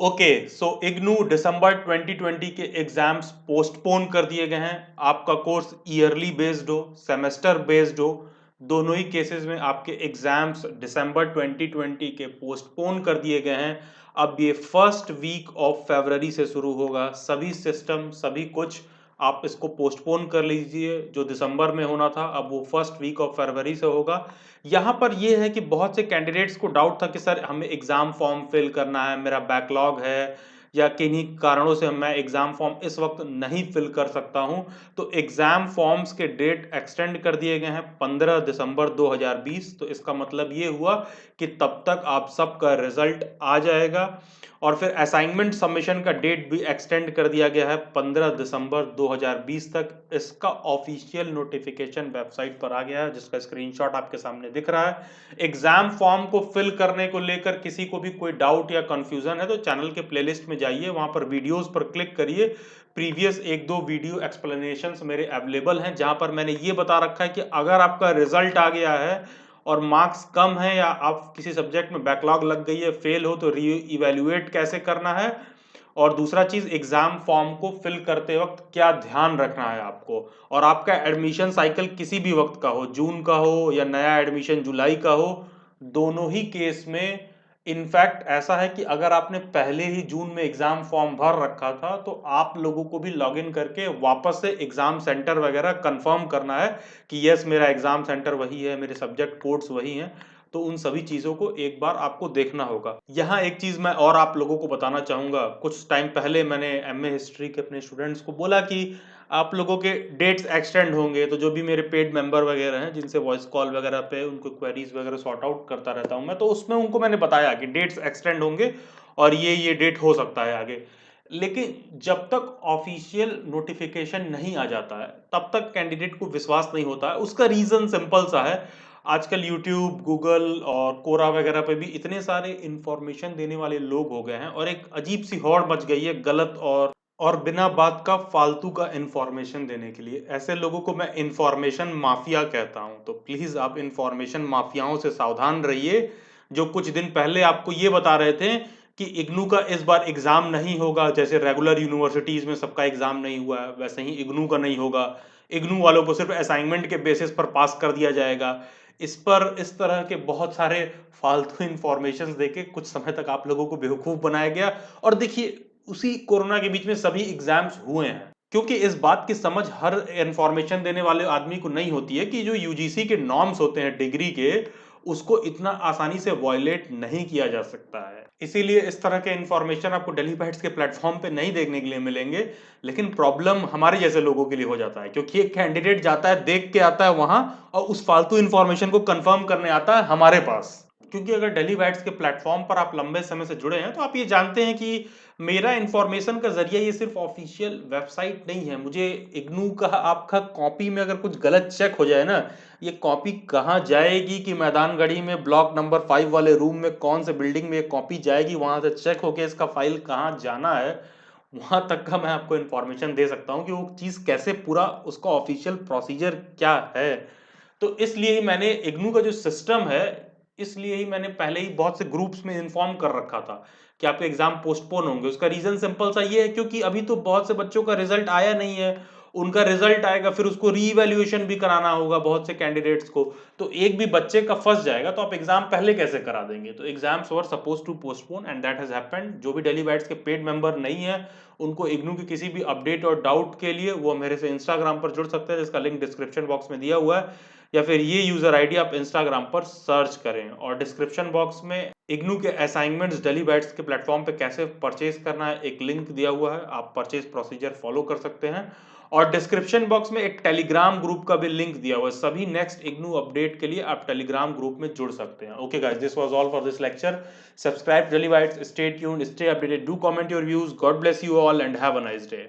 Okay, सो इग्नू दिसंबर 2020 के exams postpone कर दिए गए हैं। आपका कोर्स ईयरली बेस्ड हो, सेमेस्टर बेस्ड हो, दोनों ही केसेस में आपके एग्जाम्स दिसंबर 2020 के पोस्टपोन कर दिए गए हैं। अब ये फर्स्ट वीक ऑफ फरवरी से शुरू होगा। सभी सिस्टम, सभी कुछ आप इसको पोस्टपोन कर लीजिए। जो दिसंबर में होना था अब वो फर्स्ट वीक ऑफ फरवरी से होगा। यहाँ पर ये है कि बहुत से कैंडिडेट्स को डाउट था कि सर हमें एग्ज़ाम फॉर्म फिल करना है, मेरा बैकलॉग है या किन्हीं कारणों से मैं एग्ज़ाम फॉर्म इस वक्त नहीं फिल कर सकता हूँ। तो एग्ज़ाम फॉर्म्स के डेट एक्सटेंड कर दिए गए हैं 15 दिसंबर 2020। तो इसका मतलब ये हुआ कि तब तक आप सबका रिजल्ट आ जाएगा। और फिर असाइनमेंट सबमिशन का डेट भी एक्सटेंड कर दिया गया है 15 दिसंबर 2020 तक। इसका ऑफिशियल नोटिफिकेशन वेबसाइट पर आ गया है, जिसका स्क्रीनशॉट आपके सामने दिख रहा है। एग्जाम फॉर्म को फिल करने को लेकर किसी को भी कोई डाउट या कंफ्यूजन है तो चैनल के प्लेलिस्ट में जाइए, वहां पर वीडियोस पर क्लिक करिए। प्रीवियस एक दो वीडियो एक्सप्लेनेशंस मेरे अवेलेबल हैं, जहां पर मैंने ये बता रखा है कि अगर आपका रिजल्ट आ गया है और मार्क्स कम है या आप किसी सब्जेक्ट में बैकलॉग लग गई है, फेल हो, तो री इवेल्युएट कैसे करना है। और दूसरा चीज, एग्जाम फॉर्म को फिल करते वक्त क्या ध्यान रखना है आपको। और आपका एडमिशन साइकिल किसी भी वक्त का हो, जून का हो या नया एडमिशन जुलाई का हो, दोनों ही केस में इनफैक्ट ऐसा है कि अगर आपने पहले ही जून में एग्जाम फॉर्म भर रखा था तो आप लोगों को भी लॉगिन करके वापस से एग्जाम सेंटर वगैरह कंफर्म करना है कि यस मेरा एग्जाम सेंटर वही है, मेरे सब्जेक्ट कोड्स वही हैं। तो उन सभी चीज़ों को एक बार आपको देखना होगा। यहाँ एक चीज़ मैं और आप लोगों को बताना चाहूँगा। कुछ टाइम पहले मैंने एमए हिस्ट्री के अपने स्टूडेंट्स को बोला कि आप लोगों के डेट्स एक्सटेंड होंगे, तो जो भी मेरे पेड मेंबर वगैरह हैं जिनसे वॉइस कॉल वगैरह पे उनको क्वेरीज वगैरह सॉर्ट आउट करता रहता हूँ मैं, तो उसमें उनको मैंने बताया कि डेट्स एक्सटेंड होंगे और ये डेट हो सकता है आगे। लेकिन जब तक ऑफिशियल नोटिफिकेशन नहीं आ जाता है तब तक कैंडिडेट को विश्वास नहीं होता है। उसका रीज़न सिंपल सा है, आजकल यूट्यूब, गूगल और कोरा वगैरह पे भी इतने सारे इंफॉर्मेशन देने वाले लोग हो गए हैं और एक अजीब सी हौड़ मच गई है गलत और बिना बात का फालतू का इंफॉर्मेशन देने के लिए। ऐसे लोगों को मैं इंफॉर्मेशन माफिया कहता हूं। तो प्लीज आप इंफॉर्मेशन माफियाओं से सावधान रहिए, जो कुछ दिन पहले आपको ये बता रहे थे कि इग्नू का इस बार एग्जाम नहीं होगा। जैसे रेगुलर यूनिवर्सिटीज में सबका एग्जाम नहीं हुआ है, वैसे ही इग्नू का नहीं होगा। इग्नू वालों को सिर्फ असाइनमेंट के बेसिस पर पास कर दिया जाएगा। इस तरह के बहुत सारे फालतू इंफॉर्मेशन देके कुछ समय तक आप लोगों को बेवकूफ बनाया गया। और देखिए, उसी कोरोना के बीच में सभी एग्जाम्स हुए हैं, क्योंकि इस बात की समझ हर इंफॉर्मेशन देने वाले आदमी को नहीं होती है कि जो यूजीसी के नॉर्म्स होते हैं डिग्री के, उसको इतना आसानी से वॉयलेट नहीं किया जा सकता है। इसीलिए इस तरह के इंफॉर्मेशन आपको डेली बाइट्स के प्लेटफॉर्म पे नहीं देखने के लिए मिलेंगे। लेकिन प्रॉब्लम हमारे जैसे लोगों के लिए हो जाता है, क्योंकि एक कैंडिडेट जाता है, देख के आता है वहां, और उस फालतू इंफॉर्मेशन को कंफर्म करने आता है हमारे पास। क्योंकि अगर डेली बाइट्स के प्लेटफॉर्म पर आप लंबे समय से जुड़े हैं तो आप ये जानते हैं कि मेरा इंफॉर्मेशन का जरिया ये सिर्फ ऑफिशियल वेबसाइट नहीं है। मुझे इग्नू का आपका कॉपी में अगर कुछ गलत चेक हो जाए ना, ये कॉपी कहाँ जाएगी कि मैदानगढ़ी में ब्लॉक नंबर 5 वाले रूम में कौन से बिल्डिंग में ये कॉपी जाएगी, वहां से चेक होके इसका फाइल कहाँ जाना है, वहां तक का मैं आपको इन्फॉर्मेशन दे सकता हूँ कि वो चीज़ कैसे, पूरा उसका ऑफिशियल प्रोसीजर क्या है। तो इसलिए ही मैंने इग्नू का जो सिस्टम है, इसलिए ही मैंने पहले ही बहुत से ग्रुप्स में इन्फॉर्म कर रखा था कि आपके एग्जाम पोस्टपोन होंगे। उसका रीजन सिंपल सा ये है, क्योंकि अभी तो बहुत से बच्चों का रिजल्ट आया नहीं है। उनका रिजल्ट आएगा, फिर उसको रीवैल्यूएशन भी कराना होगा बहुत से कैंडिडेट्स को। तो एक भी बच्चे का फंस जाएगा तो आप एग्जाम पहले कैसे करा देंगे। तो exams were suppose to postpone and that has happened. जो भी डेली बाइट्स के पेड मेंबर नहीं है, उनको इग्नू की किसी भी अपडेट और डाउट के लिए वो मेरे से इंस्टाग्राम पर जुड़ सकते हैं, जिसका लिंक डिस्क्रिप्शन बॉक्स में दिया हुआ है, या फिर ये यूजर आईडी आप इंस्टाग्राम पर सर्च करें। और डिस्क्रिप्शन बॉक्स में इग्नू के असाइनमेंट्स डेली बाइट्स के प्लेटफॉर्म पे कैसे परचेज करना है एक लिंक दिया हुआ है, आप परचेज प्रोसीजर फॉलो कर सकते हैं। और डिस्क्रिप्शन बॉक्स में एक टेलीग्राम ग्रुप का भी लिंक दिया हुआ है। सभी नेक्स्ट इग्नू अपडेट के लिए आप टेलीग्राम ग्रुप में जुड़ सकते हैं। Okay guys, this was all for this lecture. Subscribe daily bytes, stay tuned, stay updated, do comment your views. God bless you all and have a nice day.